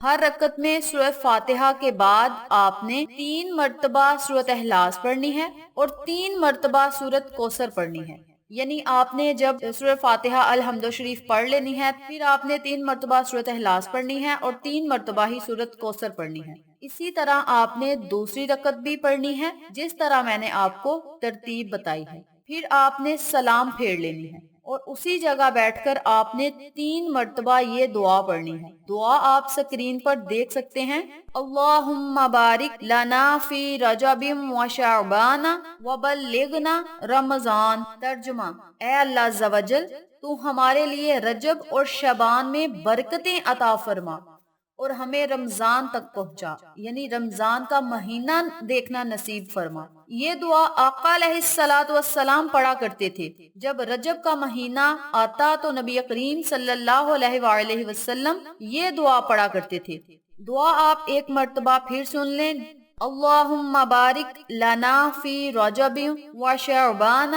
ہر رکعت میں سورہ فاتحہ کے بعد آپ نے 3 مرتبہ سورۃ اخلاص پڑھنی ہے اور 3 مرتبہ سورۃ کوثر پڑھنی ہے۔ یعنی آپ نے جب سورہ فاتحہ الحمد شریف پڑھ لینی ہے، پھر آپ نے 3 مرتبہ سورۃ اخلاص پڑھنی ہے اور 3 مرتبہ ہی سورۃ کوثر پڑھنی ہے۔ اسی طرح آپ نے دوسری رکعت بھی پڑھنی ہے جس طرح میں نے آپ کو ترتیب بتائی ہے۔ پھر آپ نے سلام پھیر لینی ہے اور اسی جگہ بیٹھ کر آپ نے 3 مرتبہ یہ دعا پڑھنی ہے۔ دعا آپ سکرین پر دیکھ سکتے ہیں۔ اللہم بارک لنا فی رجب و شعبان و بلغنا رمضان۔ ترجمہ: اے اللہ عز و جل، تو ہمارے لیے رجب اور شعبان میں برکتیں عطا فرما اور ہمیں رمضان تک پہنچا، یعنی رمضان کا مہینہ دیکھنا نصیب فرما۔ یہ دعا آقا علیہ الصلوۃ والسلام پڑھا کرتے تھے۔ جب رجب کا مہینہ آتا تو نبی کریم صلی اللہ علیہ وآلہ وسلم یہ دعا پڑھا کرتے تھے۔ دعا آپ ایک مرتبہ پھر سن لیں۔ اللہم بارک لنا فی رجب و شعبان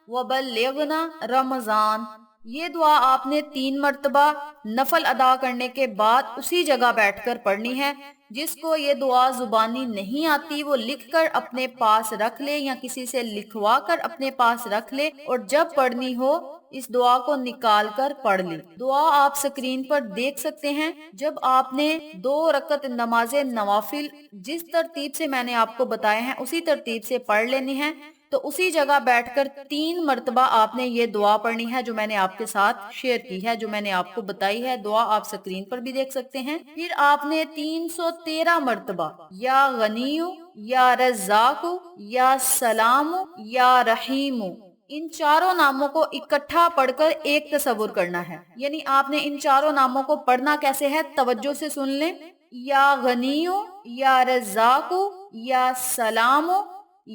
و بلغنا رمضان۔ یہ دعا آپ نے 3 مرتبہ نفل ادا کرنے کے بعد اسی جگہ بیٹھ کر پڑھنی ہے۔ جس کو یہ دعا زبانی نہیں آتی وہ لکھ کر اپنے پاس رکھ لے یا کسی سے لکھوا کر اپنے پاس رکھ لے، اور جب پڑھنی ہو اس دعا کو نکال کر پڑھ لے۔ دعا آپ سکرین پر دیکھ سکتے ہیں۔ جب آپ نے 2 رکعت نماز نوافل جس ترتیب سے میں نے آپ کو بتائے ہیں اسی ترتیب سے پڑھ لینی ہے، تو اسی جگہ بیٹھ کر 3 مرتبہ آپ نے یہ دعا پڑھنی ہے جو میں نے آپ کے ساتھ شیئر کی ہے، جو میں نے آپ کو بتائی ہے۔ دعا آپ سکرین پر بھی دیکھ سکتے ہیں۔ پھر آپ نے 313 مرتبہ یا غنیو یا رزاقو یا سلام یا رحیم، ان چاروں ناموں کو اکٹھا پڑھ کر ایک تصور کرنا ہے۔ یعنی آپ نے ان چاروں ناموں کو پڑھنا کیسے ہے، توجہ سے سن لیں۔ یا غنیو یا رزاقو یا سلام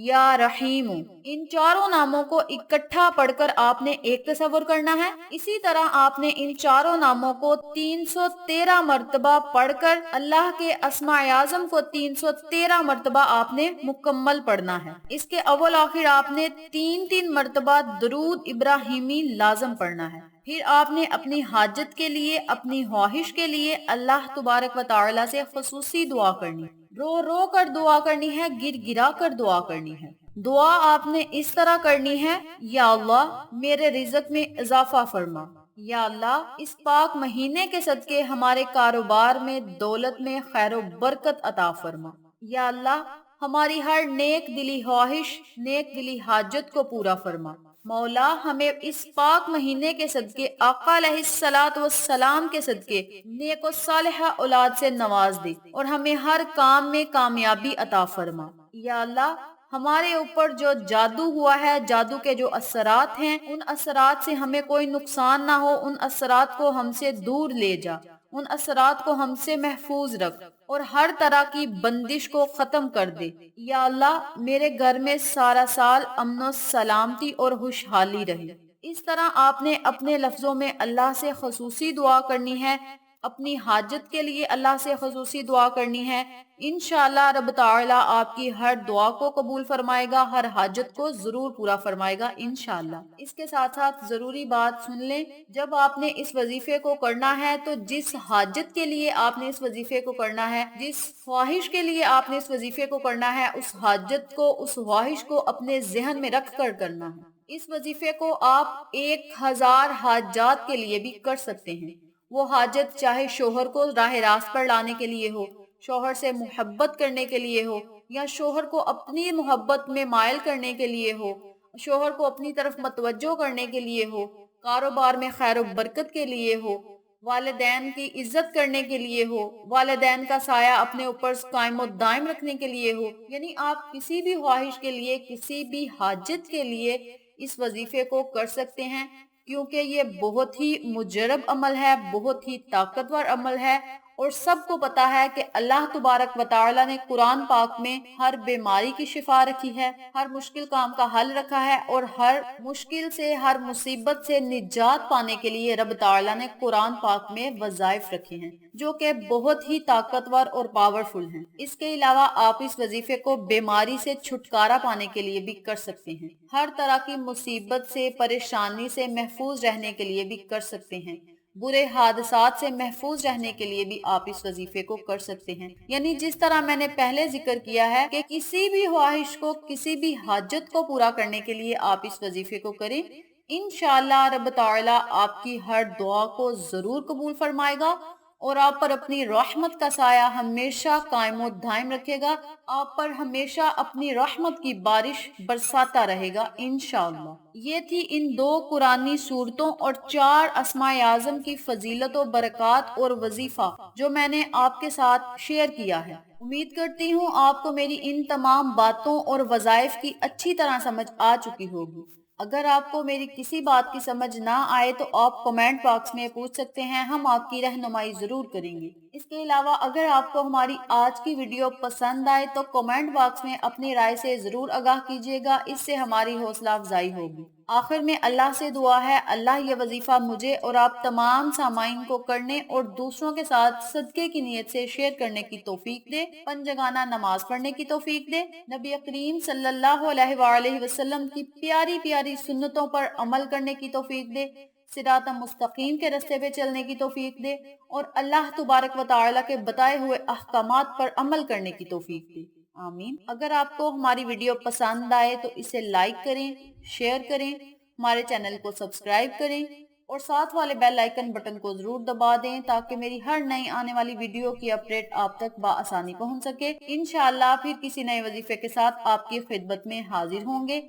یا رحیم، ان چاروں ناموں کو اکٹھا پڑھ کر آپ نے ایک تصور کرنا ہے۔ اسی طرح آپ نے ان چاروں ناموں کو 313 مرتبہ پڑھ کر اللہ کے اسماء اعظم کو 313 مرتبہ آپ نے مکمل پڑھنا ہے۔ اس کے اول آخر آپ نے 3 مرتبہ درود ابراہیمی لازم پڑھنا ہے۔ پھر آپ نے اپنی حاجت کے لیے، اپنی خواہش کے لیے اللہ تبارک و تعالی سے خصوصی دعا کرنی ہے۔ رو رو کر دعا کرنی ہے، گر گرا کر دعا کرنی ہے۔ دعا آپ نے اس طرح کرنی ہے: یا اللہ میرے رزق میں اضافہ فرما، یا اللہ اس پاک مہینے کے صدقے ہمارے کاروبار میں، دولت میں خیر و برکت عطا فرما، یا اللہ ہماری ہر نیک دلی خواہش، نیک دلی حاجت کو پورا فرما۔ مولا ہمیں اس پاک مہینے کے صدقے، آقا علیہ الصلوۃ والسلام کے صدقے نیک و صالحہ اولاد سے نواز دے اور ہمیں ہر کام میں کامیابی عطا فرما۔ یا اللہ ہمارے اوپر جو جادو ہوا ہے، جادو کے جو اثرات ہیں، ان اثرات سے ہمیں کوئی نقصان نہ ہو، ان اثرات کو ہم سے دور لے جا، ان اثرات کو ہم سے محفوظ رکھ اور ہر طرح کی بندش کو ختم کر دے۔ یا اللہ میرے گھر میں سارا سال امن و سلامتی اور خوشحالی رہے۔ اس طرح آپ نے اپنے لفظوں میں اللہ سے خصوصی دعا کرنی ہے، اپنی حاجت کے لیے اللہ سے خصوصی دعا کرنی ہے۔ انشاءاللہ رب تعالی آپ کی ہر دعا کو قبول فرمائے گا، ہر حاجت کو ضرور پورا فرمائے گا انشاءاللہ۔ اس کے ساتھ ساتھ ضروری بات سن لیں، جب آپ نے اس وظیفے کو کرنا ہے تو جس حاجت کے لیے آپ نے اس وظیفے کو کرنا ہے، جس خواہش کے لیے آپ نے اس وظیفے کو کرنا ہے، اس حاجت کو، اس خواہش کو اپنے ذہن میں رکھ کر کرنا ہے۔ اس وظیفے کو آپ 1000 حاجات کے لیے بھی کر سکتے ہیں۔ وہ حاجت چاہے شوہر کو راہ راست پر لانے کے لیے ہو، شوہر سے محبت کرنے کے لیے ہو، یا شوہر کو اپنی محبت میں مائل کرنے کے لیے ہو، شوہر کو اپنی طرف متوجہ کرنے کے لیے ہو، کاروبار میں خیر و برکت کے لیے ہو، والدین کی عزت کرنے کے لیے ہو، والدین کا سایہ اپنے اوپر قائم و دائم رکھنے کے لیے ہو، یعنی آپ کسی بھی خواہش کے لیے، کسی بھی حاجت کے لیے اس وظیفے کو کر سکتے ہیں، کیونکہ یہ بہت ہی مجرب عمل ہے، بہت ہی طاقتور عمل ہے، اور سب کو پتا ہے کہ اللہ تبارک و تعالی نے قرآن پاک میں ہر بیماری کی شفا رکھی ہے، ہر مشکل کام کا حل رکھا ہے، اور ہر مشکل سے، ہر مصیبت سے نجات پانے کے لیے رب تعالی نے قرآن پاک میں وظائف رکھے ہیں جو کہ بہت ہی طاقتور اور پاورفل ہیں۔ اس کے علاوہ آپ اس وظیفے کو بیماری سے چھٹکارا پانے کے لیے بھی کر سکتے ہیں، ہر طرح کی مصیبت سے، پریشانی سے محفوظ رہنے کے لیے بھی کر سکتے ہیں، برے حادثات سے محفوظ رہنے کے لیے بھی آپ اس وظیفے کو کر سکتے ہیں۔ یعنی جس طرح میں نے پہلے ذکر کیا ہے کہ کسی بھی خواہش کو، کسی بھی حاجت کو پورا کرنے کے لیے آپ اس وظیفے کو کریں، انشاءاللہ رب تعالی آپ کی ہر دعا کو ضرور قبول فرمائے گا اور آپ پر اپنی رحمت کا سایہ ہمیشہ قائم و دائم رکھے گا، آپ پر ہمیشہ اپنی رحمت کی بارش برساتا رہے گا انشاءاللہ۔ یہ تھی ان 2 قرآنی صورتوں اور 4 اسماء اعظم کی فضیلت و برکات اور وظیفہ جو میں نے آپ کے ساتھ شیئر کیا ہے۔ امید کرتی ہوں آپ کو میری ان تمام باتوں اور وظائف کی اچھی طرح سمجھ آ چکی ہوگی۔ اگر آپ کو میری کسی بات کی سمجھ نہ آئے تو آپ کمنٹ باکس میں پوچھ سکتے ہیں، ہم آپ کی رہنمائی ضرور کریں گے۔ اس کے علاوہ اگر آپ کو ہماری آج کی ویڈیو پسند آئے تو کمنٹ باکس میں اپنی رائے سے ضرور آگاہ کیجیے گا، اس سے ہماری حوصلہ افزائی ہوگی۔ آخر میں اللہ سے دعا ہے اللہ یہ وظیفہ مجھے اور آپ تمام سامعین کو کرنے اور دوسروں کے ساتھ صدقے کی نیت سے شیئر کرنے کی توفیق دے، پنجگانہ نماز پڑھنے کی توفیق دے، نبی کریم صلی اللہ علیہ وآلہ وسلم کی پیاری پیاری سنتوں پر عمل کرنے کی توفیق دے، صراط مستقیم کے راستے پہ چلنے کی توفیق دے اور اللہ تبارک و تعالی کے بتائے ہوئے احکامات پر عمل کرنے کی توفیق دے، آمین۔ اگر آپ کو ہماری ویڈیو پسند آئے تو اسے لائک کریں، شیئر کریں، ہمارے چینل کو سبسکرائب کریں اور ساتھ والے بیل آئیکن بٹن کو ضرور دبا دیں تاکہ میری ہر نئی آنے والی ویڈیو کی اپڈیٹ آپ تک بآسانی پہنچ سکے۔ انشاءاللہ پھر کسی نئے وظیفے کے ساتھ آپ کی خدمت میں حاضر ہوں گے،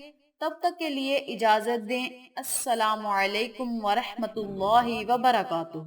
تب تک کے لیے اجازت دیں۔ السلام علیکم ورحمۃ اللہ وبرکاتہ۔